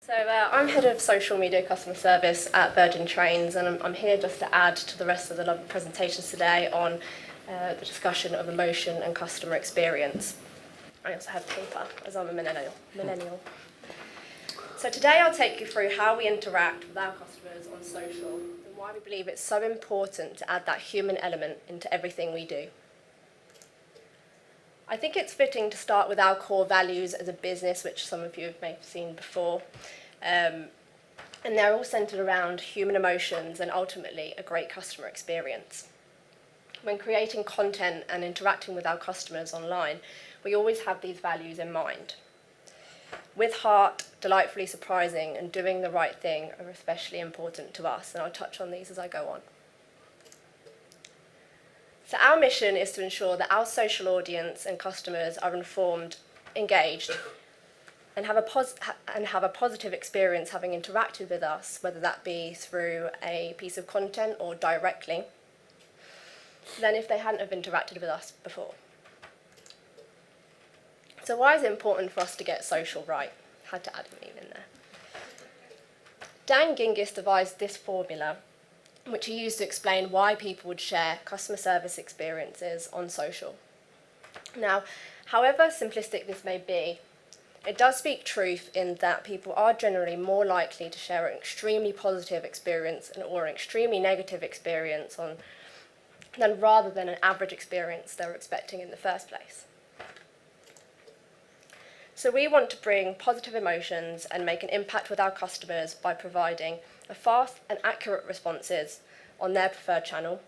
I'm head of social media customer service at Virgin Trains, and I'm here just to add to the rest of the presentations today on the discussion of emotion and customer experience. I also have paper, as I'm a millennial. So today I'll take you through how we interact with our customers on social and why we believe it's so important to add that human element into everything we do. I think it's fitting to start with our core values as a business, which some of you may have seen before. And they're all centered around human emotions and ultimately a great customer experience. When creating content and interacting with our customers online, we always have these values in mind. With heart, delightfully surprising, and doing the right thing are especially important to us, and I'll touch on these as I go on. So our mission is to ensure that our social audience and customers are informed, engaged, and have a positive experience having interacted with us, whether that be through a piece of content or directly, than if they hadn't have interacted with us before. So why is it important for us to get social right? Had to add a meme in there. Dan Gingis devised this formula, which he used to explain why people would share customer service experiences on social. Now, however simplistic this may be, it does speak truth in that people are generally more likely to share an extremely positive experience or an extremely negative experience rather than an average experience they're expecting in the first place. So we want to bring positive emotions and make an impact with our customers by providing a fast and accurate responses on their preferred channel,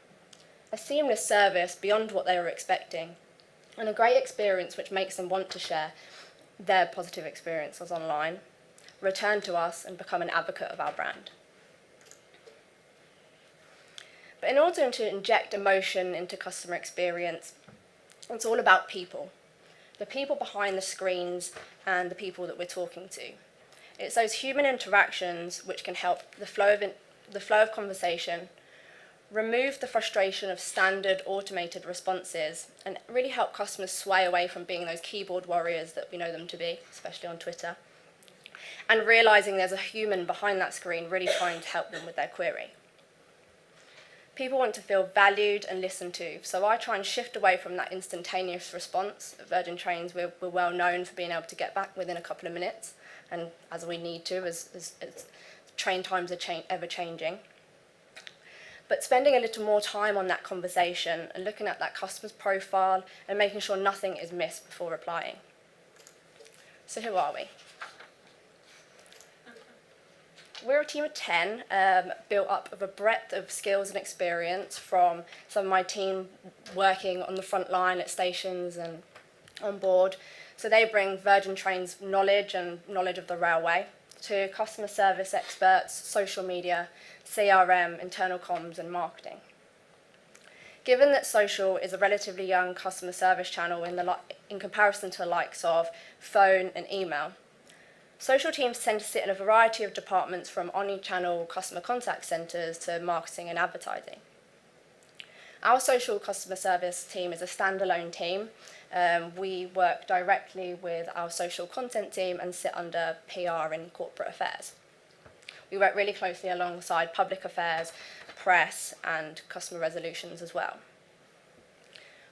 a seamless service beyond what they were expecting, and a great experience which makes them want to share their positive experiences online, return to us and become an advocate of our brand. But in order to inject emotion into customer experience, it's all about people. The people behind the screens and the people that we're talking to. It's those human interactions which can help the flow of conversation, remove the frustration of standard automated responses, and really help customers sway away from being those keyboard warriors that we know them to be, especially on Twitter, and realizing there's a human behind that screen really trying to help them with their query. People want to feel valued and listened to, so I try and shift away from that instantaneous response. At Virgin Trains, we're well known for being able to get back within a couple of minutes, and as we need to, as train times are ever changing. But spending a little more time on that conversation and looking at that customer's profile and making sure nothing is missed before replying. So who are we? We're a team of 10, built up of a breadth of skills and experience from some of my team working on the front line at stations and on board. So they bring Virgin Trains knowledge and knowledge of the railway to customer service experts, social media, CRM, internal comms and marketing. Given that social is a relatively young customer service channel in comparison to the likes of phone and email, social teams tend to sit in a variety of departments from omni-channel customer contact centres to marketing and advertising. Our social customer service team is a standalone team. We work directly with our social content team and sit under PR and corporate affairs. We work really closely alongside public affairs, press and customer resolutions as well.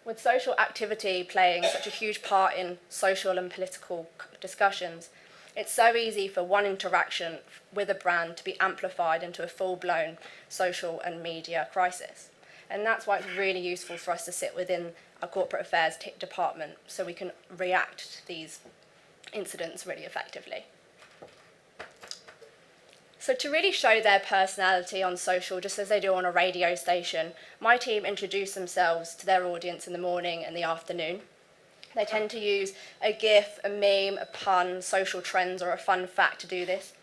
With social activity playing such a huge part in social and political discussions, it's so easy for one interaction with a brand to be amplified into a full-blown social and media crisis. And that's why it's really useful for us to sit within our corporate affairs department so we can react to these incidents really effectively. So to really show their personality on social, just as they do on a radio station, my team introduce themselves to their audience in the morning and the afternoon. They tend to use a GIF, a meme, a pun, social trends, or a fun fact to do this.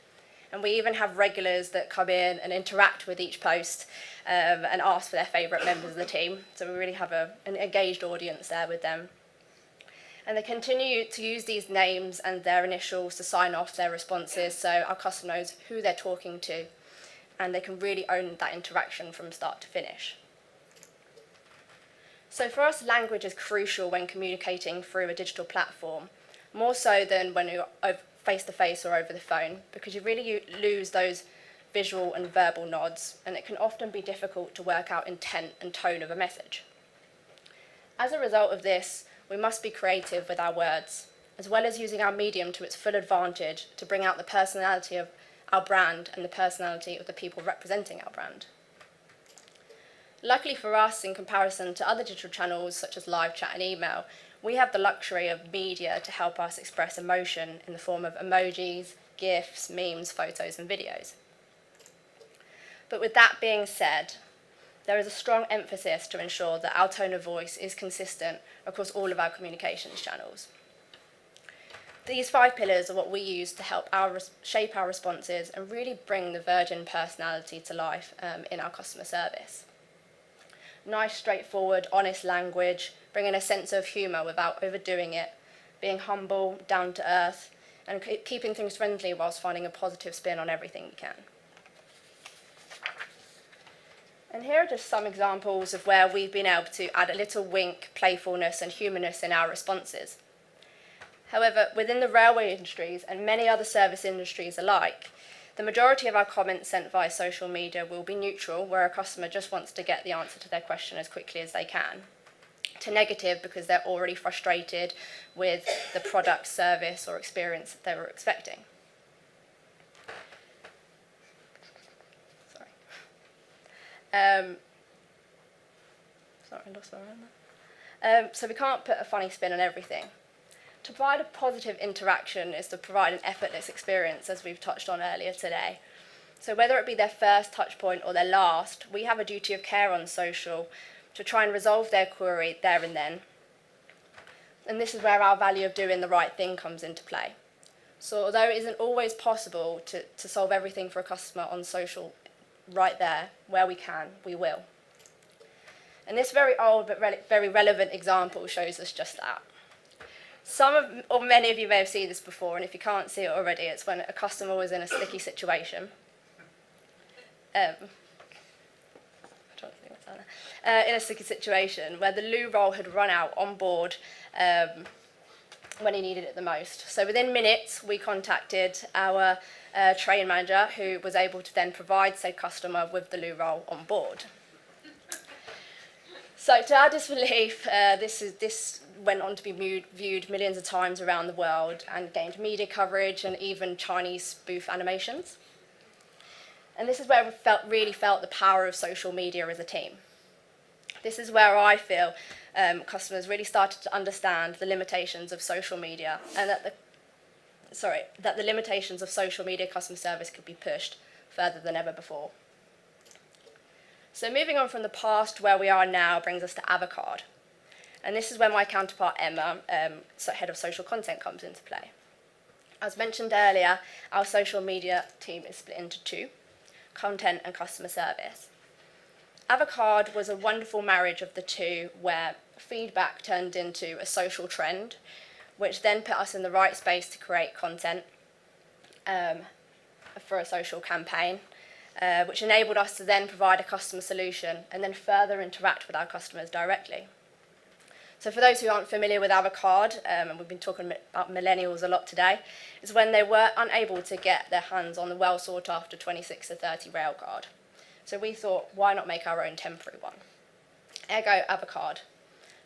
And we even have regulars that come in and interact with each post and ask for their favourite members of the team. So we really have an engaged audience there with them. And they continue to use these names and their initials to sign off their responses, so our customer knows who they're talking to, and they can really own that interaction from start to finish. So for us, language is crucial when communicating through a digital platform, more so than when you're face-to-face or over the phone, because you really lose those visual and verbal nods, and it can often be difficult to work out intent and tone of a message. As a result of this, we must be creative with our words, as well as using our medium to its full advantage to bring out the personality of our brand and the personality of the people representing our brand. Luckily for us, in comparison to other digital channels such as live chat and email, we have the luxury of media to help us express emotion in the form of emojis, GIFs, memes, photos, and videos. But with that being said, there is a strong emphasis to ensure that our tone of voice is consistent across all of our communications channels. These 5 pillars are what we use to help shape our responses and really bring the Virgin personality to life in our customer service. Nice, straightforward, honest language, bringing a sense of humour without overdoing it, being humble, down to earth, and keeping things friendly whilst finding a positive spin on everything you can. And here are just some examples of where we've been able to add a little wink, playfulness and humourness in our responses. However, within the railway industries and many other service industries alike, the majority of our comments sent via social media will be neutral, where a customer just wants to get the answer to their question as quickly as they can, to negative because they're already frustrated with the product, service or experience that they were expecting. Sorry, I lost my mind. So we can't put a funny spin on everything. To provide a positive interaction is to provide an effortless experience, as we've touched on earlier today. So whether it be their first touch point or their last, we have a duty of care on social to try and resolve their query there and then. And this is where our value of doing the right thing comes into play. So although it isn't always possible to solve everything for a customer on social right there, where we can, we will. And this very old but very relevant example shows us just that. Many of you may have seen this before, and if you can't see it already, it's when a customer was in a sticky situation. In a sticky situation where the loo roll had run out on board when he needed it the most. So within minutes, we contacted our train manager, who was able to then provide said customer with the loo roll on board. So to our disbelief, this went on to be viewed millions of times around the world and gained media coverage and even Chinese spoof animations. And this is where we really felt the power of social media as a team. This is where I feel customers really started to understand the limitations of social media, and that the limitations of social media customer service could be pushed further than ever before. So moving on from the past to where we are now brings us to Avocard. And this is where my counterpart Emma, head of social content, comes into play. As mentioned earlier, our social media team is split into 2, content and customer service. Avocard was a wonderful marriage of the 2, where feedback turned into a social trend, which then put us in the right space to create content for a social campaign, which enabled us to then provide a customer solution and then further interact with our customers directly. So for those who aren't familiar with Avocard, and we've been talking about millennials a lot today, is when they were unable to get their hands on the well-sought-after 26 to 30 rail card. So we thought, why not make our own temporary one? Ergo Avocard.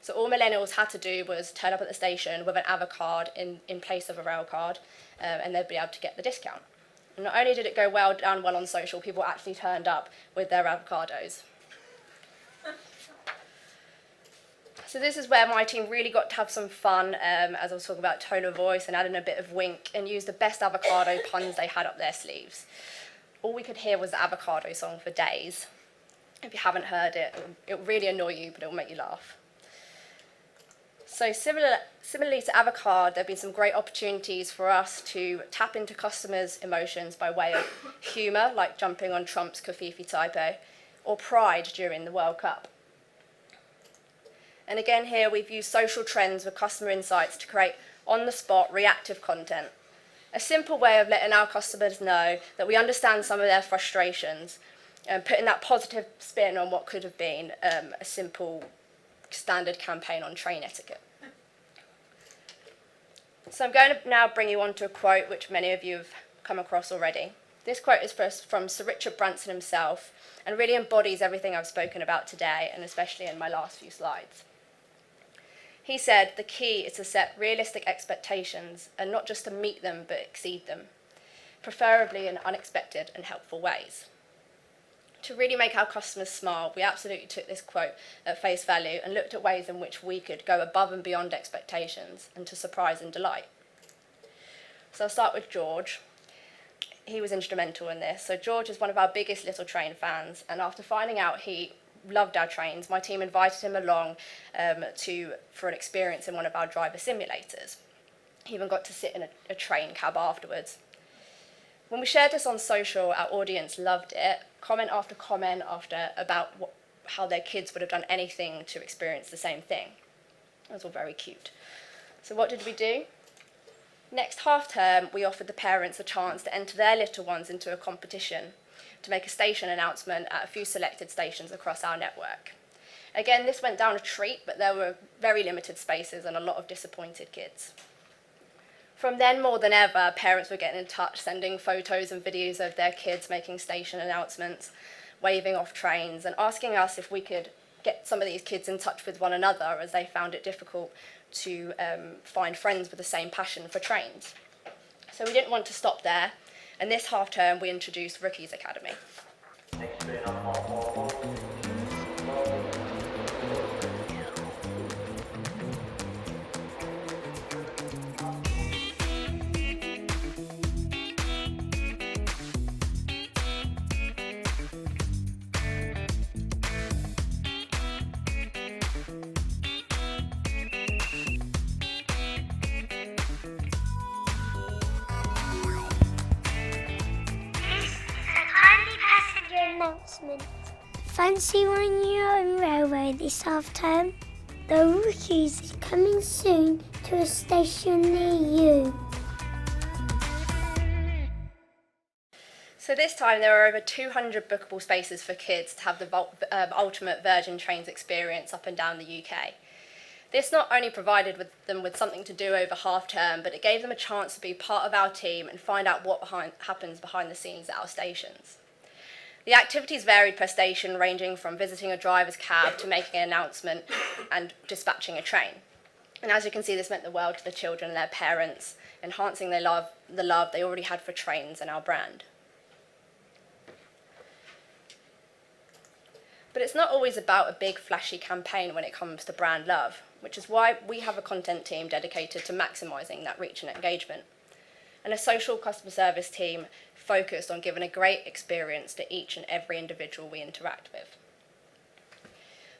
So all millennials had to do was turn up at the station with an Avocard in place of a rail card, and they'd be able to get the discount. And not only did it go well on social, people actually turned up with their avocados. So this is where my team really got to have some fun, as I was talking about tone of voice and adding a bit of wink, and use the best avocado puns they had up their sleeves. All we could hear was the avocado song for days. If you haven't heard it, it'll really annoy you, but it'll make you laugh. So similarly to Avocard, there have been some great opportunities for us to tap into customers' emotions by way of humour, like jumping on Trump's Kofifi typo, or pride during the World Cup. And again here, we've used social trends with customer insights to create on-the-spot reactive content. A simple way of letting our customers know that we understand some of their frustrations and putting that positive spin on what could have been a simple standard campaign on train etiquette. So I'm going to now bring you on to a quote which many of you have come across already. This quote is from Sir Richard Branson himself and really embodies everything I've spoken about today, and especially in my last few slides. He said, "The key is to set realistic expectations and not just to meet them but exceed them, preferably in unexpected and helpful ways." To really make our customers smile, we absolutely took this quote at face value and looked at ways in which we could go above and beyond expectations and to surprise and delight. So I'll start with George. He was instrumental in this. So George is one of our biggest Little Train fans, and after finding out he loved our trains, my team invited him along for an experience in one of our driver simulators. He even got to sit in a train cab afterwards. When we shared this on social, our audience loved it. Comment after comment about how their kids would have done anything to experience the same thing. It was all very cute. So what did we do? Next half term, we offered the parents a chance to enter their little ones into a competition to make a station announcement at a few selected stations across our network. Again, this went down a treat, but there were very limited spaces and a lot of disappointed kids. From then, more than ever, parents were getting in touch, sending photos and videos of their kids making station announcements, waving off trains, and asking us if we could get some of these kids in touch with one another, as they found it difficult to find friends with the same passion for trains. So we didn't want to stop there, and this half term we introduced Rookies Academy. Announcement. Fancy running your own railway this half term? The Rookies is coming soon to a station near you. So this time there were over 200 bookable spaces for kids to have the ultimate Virgin Trains experience up and down the UK. This not only provided them with something to do over half term, but it gave them a chance to be part of our team and find out what happens behind the scenes at our stations. The activities varied per station, ranging from visiting a driver's cab to making an announcement and dispatching a train. And as you can see, this meant the world to the children and their parents, enhancing the love they already had for trains and our brand. But it's not always about a big flashy campaign when it comes to brand love, which is why we have a content team dedicated to maximising that reach and engagement, and a social customer service team focused on giving a great experience to each and every individual we interact with.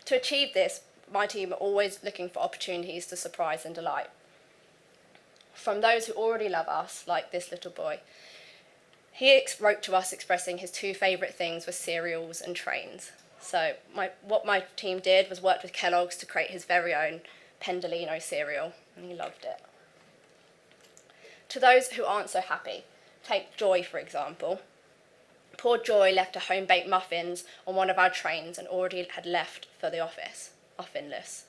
To achieve this, my team are always looking for opportunities to surprise and delight. From those who already love us, like this little boy, he wrote to us expressing his two favourite things were cereals and trains. So what my team did was worked with Kellogg's to create his very own Pendolino cereal, and he loved it. To those who aren't so happy, take Joy, for example. Poor Joy left her home-baked muffins on one of our trains and already had left for the office, muffinless.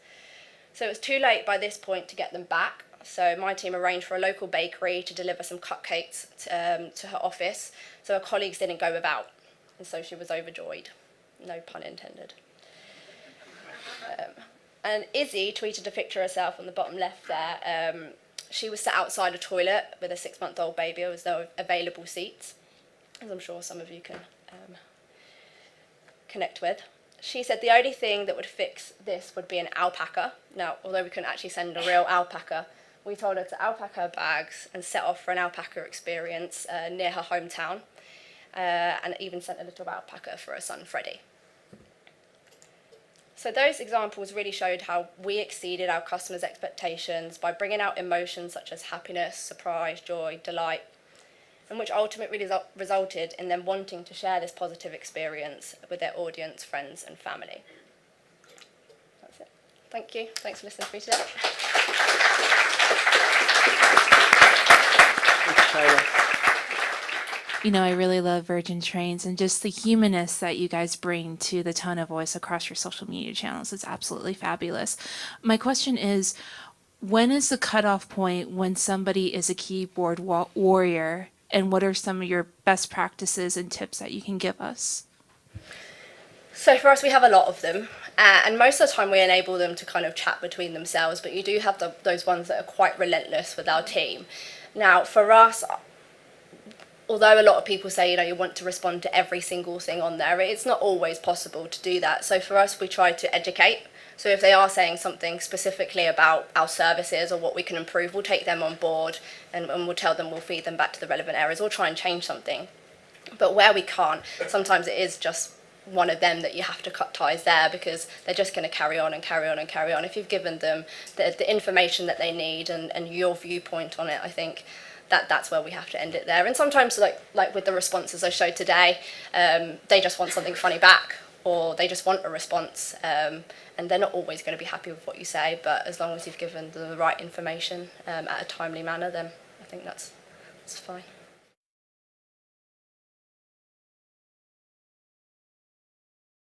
So it was too late by this point to get them back, so my team arranged for a local bakery to deliver some cupcakes to her office, so her colleagues didn't go without, and so she was overjoyed. No pun intended. And Izzy tweeted a picture of herself on the bottom left there. She was sat outside a toilet with a 6-month-old baby. There was no available seats, as I'm sure some of you can connect with. She said the only thing that would fix this would be an alpaca. Now, although we couldn't actually send a real alpaca, we told her to alpaca her bags and set off for an alpaca experience near her hometown, and even sent a little alpaca for her son, Freddie. So those examples really showed how we exceeded our customers' expectations by bringing out emotions such as happiness, surprise, joy, delight, and which ultimately resulted in them wanting to share this positive experience with their audience, friends, and family. That's it. Thank you. Thanks for listening to me today. Thanks, Kayla. You know, I really love Virgin Trains and just the humanness that you guys bring to the tone of voice across your social media channels. It's absolutely fabulous. My question is, when is the cutoff point when somebody is a keyboard warrior, and what are some of your best practices and tips that you can give us? So for us, we have a lot of them, and most of the time we enable them to kind of chat between themselves, but you do have those ones that are quite relentless with our team. Now, for us, although a lot of people say, you want to respond to every single thing on there, it's not always possible to do that. So for us, we try to educate. So if they are saying something specifically about our services or what we can improve, we'll take them on board and we'll tell them, we'll feed them back to the relevant areas or try and change something. But where we can't, sometimes it is just one of them that you have to cut ties there, because they're just going to carry on and carry on and carry on. If you've given them the information that they need and your viewpoint on it, I think that's where we have to end it there. And sometimes, like with the responses I showed today, they just want something funny back, or they just want a response, and they're not always going to be happy with what you say. But as long as you've given them the right information at a timely manner, then I think that's fine.